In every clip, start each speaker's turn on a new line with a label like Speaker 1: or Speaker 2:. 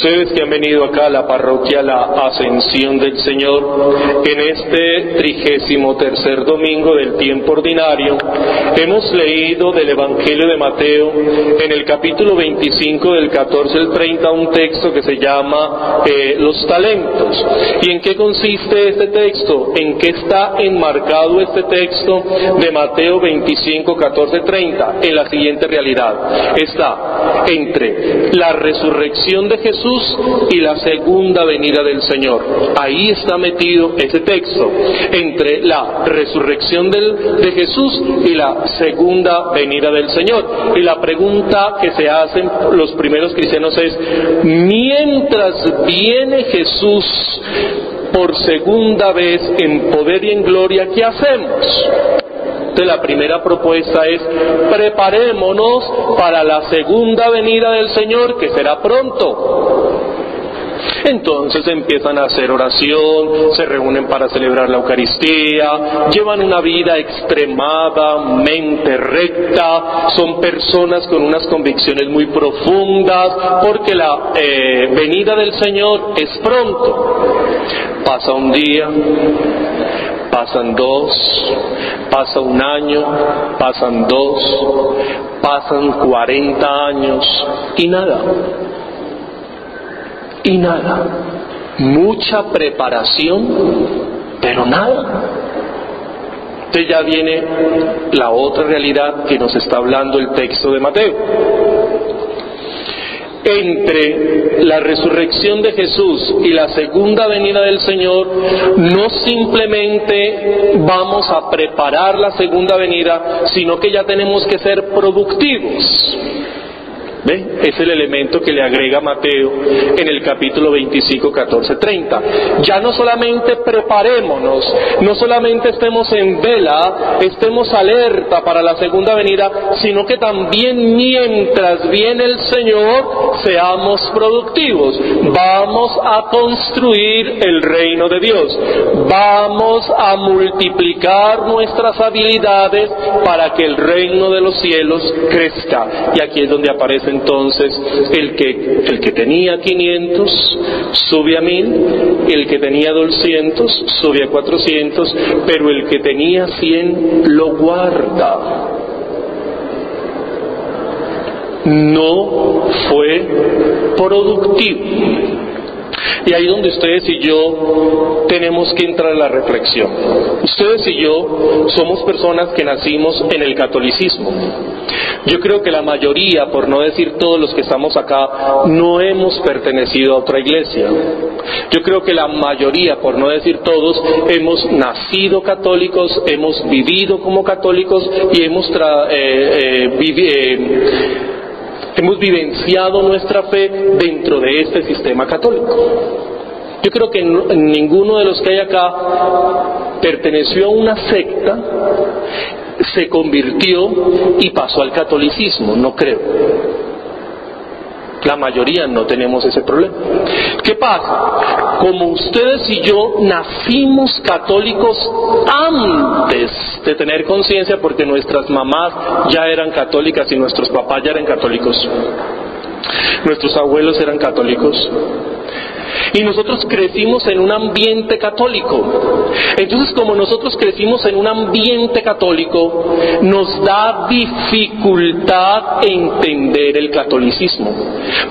Speaker 1: Ustedes que han venido acá a la parroquia La Ascensión del Señor, en este 33º domingo del tiempo ordinario, hemos leído del Evangelio de Mateo, en el capítulo 25 del 14 al 30, un texto que se llama los talentos. ¿Y en qué consiste este texto? ¿En qué está enmarcado este texto de Mateo 25, 14, 30? En la siguiente realidad: está entre la resurrección de Jesús y la segunda venida del Señor. Ahí está metido ese texto, entre la resurrección de Jesús y la segunda venida del Señor. Y la pregunta que se hacen los primeros cristianos es: mientras viene Jesús por segunda vez en poder y en gloria, ¿qué hacemos? Entonces la primera propuesta es: preparémonos para la segunda venida del Señor, que será pronto. Entonces empiezan a hacer oración, se reúnen para celebrar la Eucaristía, llevan una vida extremadamente recta, son personas con unas convicciones muy profundas, porque la venida del Señor es pronto. Pasa un día, pasan dos, pasa un año, pasan dos, pasan 40 años y nada. Y nada. Mucha preparación, pero nada. Entonces ya viene la otra realidad que nos está hablando el texto de Mateo. Entre la resurrección de Jesús y la segunda venida del Señor, no simplemente vamos a preparar la segunda venida, sino que ya tenemos que ser productivos. ¿Ve? Es el elemento que le agrega Mateo en el capítulo 25, 14, 30. Ya no solamente preparémonos, no solamente estemos en vela, estemos alerta para la segunda venida, sino que también mientras viene el Señor seamos productivos. Vamos a construir el reino de Dios. Vamos a multiplicar nuestras habilidades para que el reino de los cielos crezca. Y aquí es donde aparece entonces el que tenía 500 sube a 1000, el que tenía 200 sube a 400, pero el que tenía 100 lo guarda. No fue productivo. Y ahí donde ustedes y yo tenemos que entrar a la reflexión. Ustedes y yo somos personas que nacimos en el catolicismo. Yo creo que la mayoría, por no decir todos los que estamos acá, no hemos pertenecido a otra iglesia. Yo creo que la mayoría, por no decir todos, hemos nacido católicos, hemos vivido como católicos y hemos vivenciado nuestra fe dentro de este sistema católico. Yo creo que ninguno de los que hay acá perteneció a una secta, se convirtió y pasó al catolicismo, no creo. La mayoría no tenemos ese problema. ¿Qué pasa? Como ustedes y yo nacimos católicos antes de tener conciencia, porque nuestras mamás ya eran católicas y nuestros papás ya eran católicos, nuestros abuelos eran católicos, y nosotros crecimos en un ambiente católico. Entonces, como nosotros crecimos en un ambiente católico, nos da dificultad entender el catolicismo,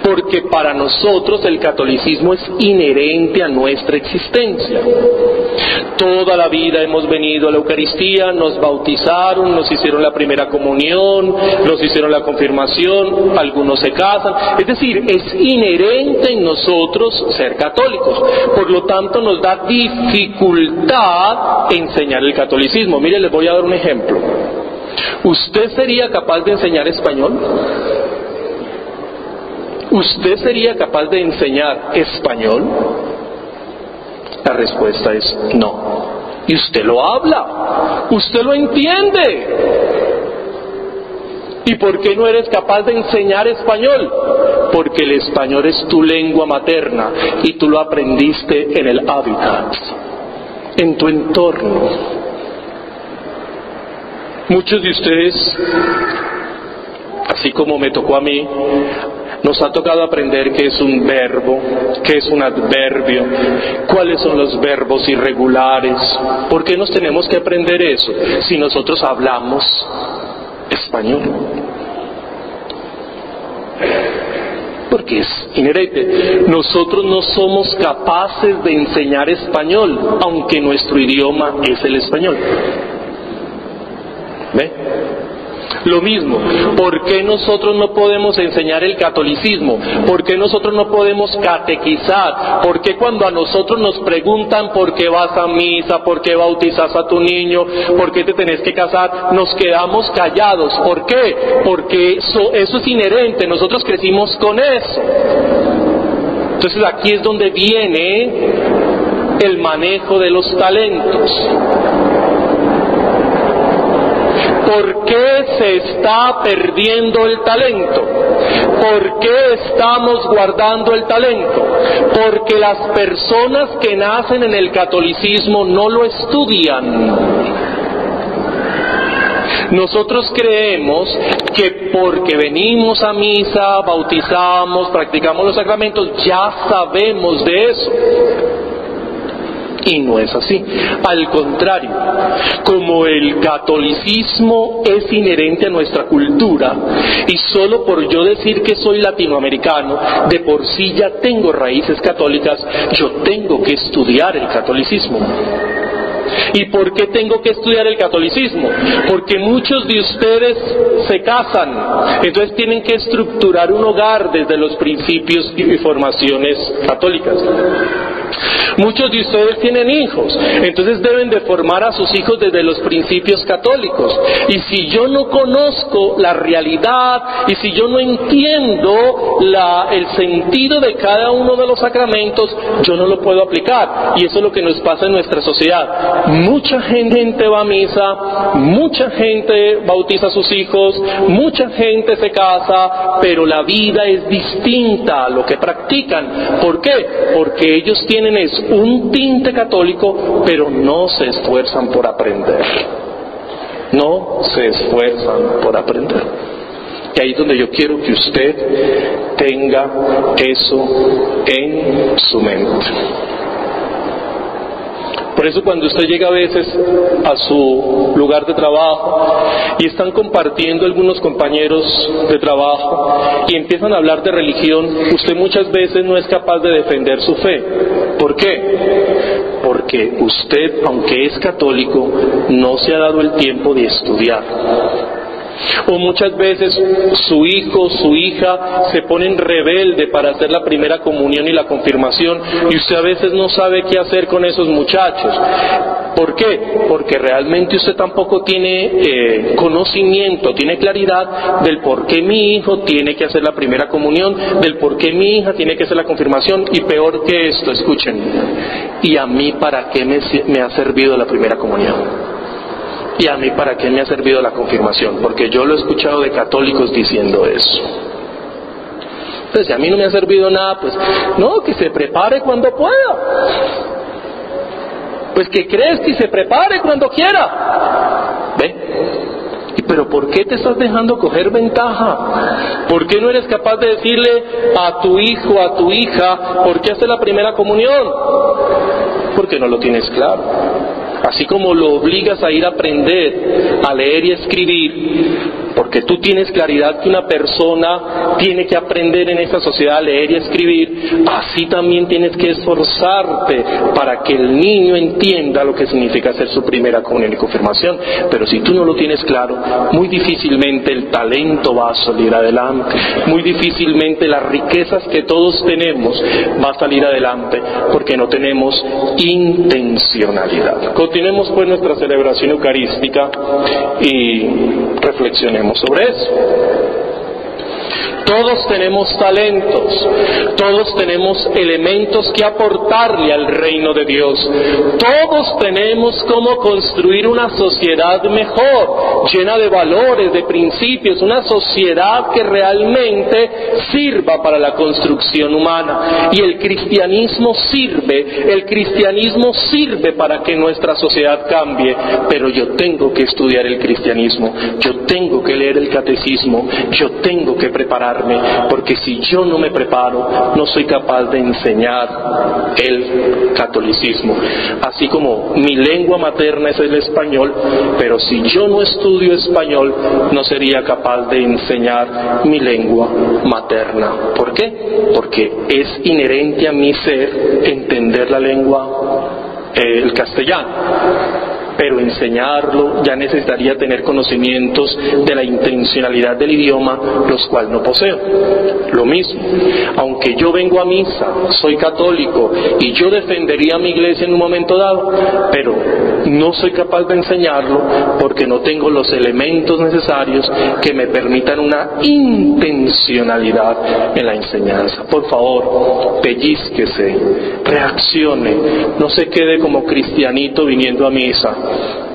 Speaker 1: porque para nosotros el catolicismo es inherente a nuestra existencia. Toda la vida hemos venido a la Eucaristía, nos bautizaron, nos hicieron la primera comunión, nos hicieron la confirmación, algunos se casan. Es decir, es inherente en nosotros ser católicos. Por lo tanto, nos da dificultad enseñar el catolicismo. Mire, les voy a dar un ejemplo. ¿Usted sería capaz de enseñar español? ¿Usted sería capaz de enseñar español? La respuesta es no. Y usted lo habla, usted lo entiende. ¿Y por qué no eres capaz de enseñar español? Porque el español es tu lengua materna y tú lo aprendiste en el hábitat, en tu entorno. Muchos de ustedes, así como me tocó a mí, Nos ha tocado aprender qué es un verbo, qué es un adverbio, cuáles son los verbos irregulares. ¿Por qué nos tenemos que aprender eso si nosotros hablamos español? Porque es inherente. Nosotros no somos capaces de enseñar español, aunque nuestro idioma es el español. ¿Ve? Lo mismo, ¿por qué nosotros no podemos enseñar el catolicismo? ¿Por qué nosotros no podemos catequizar? ¿Por qué cuando a nosotros nos preguntan por qué vas a misa, por qué bautizas a tu niño, por qué te tenés que casar, nos quedamos callados? ¿Por qué? Porque eso es inherente, nosotros crecimos con eso. Entonces aquí es donde viene el manejo de los talentos. ¿Por qué se está perdiendo el talento? ¿Por qué estamos guardando el talento? Porque las personas que nacen en el catolicismo no lo estudian. Nosotros creemos que porque venimos a misa, bautizamos, practicamos los sacramentos, ya sabemos de eso. Y no es así. Al contrario, como el catolicismo es inherente a nuestra cultura, y solo por yo decir que soy latinoamericano, de por sí ya tengo raíces católicas, yo tengo que estudiar el catolicismo. ¿Y por qué tengo que estudiar el catolicismo? Porque muchos de ustedes se casan, entonces tienen que estructurar un hogar desde los principios y formaciones católicas. Muchos de ustedes tienen hijos, entonces deben de formar a sus hijos desde los principios católicos. Y si yo no conozco la realidad, y si yo no entiendo el sentido de cada uno de los sacramentos, yo no lo puedo aplicar. Y eso es lo que nos pasa en nuestra sociedad. Mucha gente va a misa, mucha gente bautiza a sus hijos, mucha gente se casa, pero la vida es distinta a lo que practican. ¿Por qué? Porque ellos tienen un tinte católico, pero no se esfuerzan por aprender. No se esfuerzan por aprender. Y ahí es donde yo quiero que usted tenga eso en su mente. Por eso cuando usted llega a veces a su lugar de trabajo y están compartiendo algunos compañeros de trabajo y empiezan a hablar de religión, usted muchas veces no es capaz de defender su fe. ¿Por qué? Porque usted, aunque es católico, no se ha dado el tiempo de estudiar. O muchas veces su hijo, su hija se ponen rebelde para hacer la primera comunión y la confirmación, y usted a veces no sabe qué hacer con esos muchachos. ¿Por qué? Porque realmente usted tampoco tiene conocimiento, tiene claridad del por qué mi hijo tiene que hacer la primera comunión, del por qué mi hija tiene que hacer la confirmación, y peor que esto, escuchen, ¿y a mí para qué me ha servido la primera comunión? ¿Y a mí para qué me ha servido la confirmación? Porque yo lo he escuchado de católicos diciendo eso. Entonces, si a mí no me ha servido nada, pues, no, que se prepare cuando pueda. Pues que crezca y se prepare cuando quiera. ¿Ve? Pero ¿por qué te estás dejando coger ventaja? ¿Por qué no eres capaz de decirle a tu hijo, a tu hija, por qué hace la primera comunión? Porque no lo tienes claro. Así como lo obligas a ir a aprender a leer y escribir, porque tú tienes claridad que una persona tiene que aprender en esta sociedad a leer y escribir, así también tienes que esforzarte para que el niño entienda lo que significa hacer su primera comunión y confirmación. Pero si tú no lo tienes claro, muy difícilmente el talento va a salir adelante, muy difícilmente las riquezas que todos tenemos va a salir adelante, porque no tenemos intencionalidad. Continuemos pues nuestra celebración eucarística y reflexionemos sobre eso. Todos tenemos talentos, todos tenemos elementos que aportarle al reino de Dios, todos tenemos cómo construir una sociedad mejor, llena de valores, de principios, una sociedad que realmente sirva para la construcción humana. Y el cristianismo sirve para que nuestra sociedad cambie, pero yo tengo que estudiar el cristianismo, yo tengo que leer el catecismo, yo tengo que preparar prepararme, porque si yo no me preparo, no soy capaz de enseñar el catolicismo. Así como mi lengua materna es el español, pero si yo no estudio español, no sería capaz de enseñar mi lengua materna. ¿Por qué? Porque es inherente a mi ser entender la lengua, el castellano. Pero enseñarlo ya necesitaría tener conocimientos de la intencionalidad del idioma, los cuales no poseo. Lo mismo, aunque yo vengo a misa, soy católico y yo defendería a mi iglesia en un momento dado, pero no soy capaz de enseñarlo porque no tengo los elementos necesarios que me permitan una intencionalidad en la enseñanza. Por favor, pellízquese, reaccione, no se quede como cristianito viniendo a misa.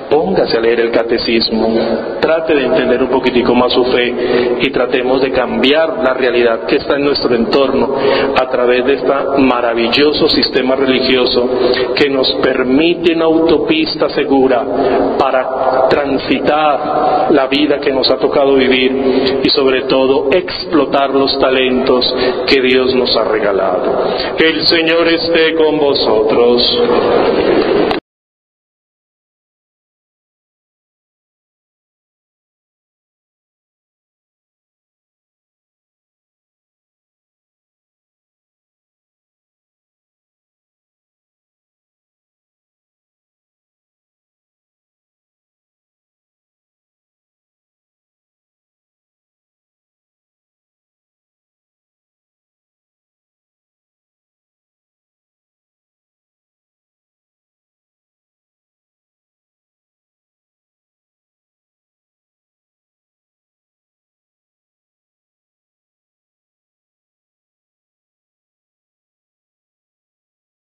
Speaker 1: Póngase a leer el catecismo, trate de entender un poquitico más su fe y tratemos de cambiar la realidad que está en nuestro entorno a través de este maravilloso sistema religioso que nos permite una autopista segura para transitar la vida que nos ha tocado vivir y sobre todo explotar los talentos que Dios nos ha regalado. El Señor esté con vosotros.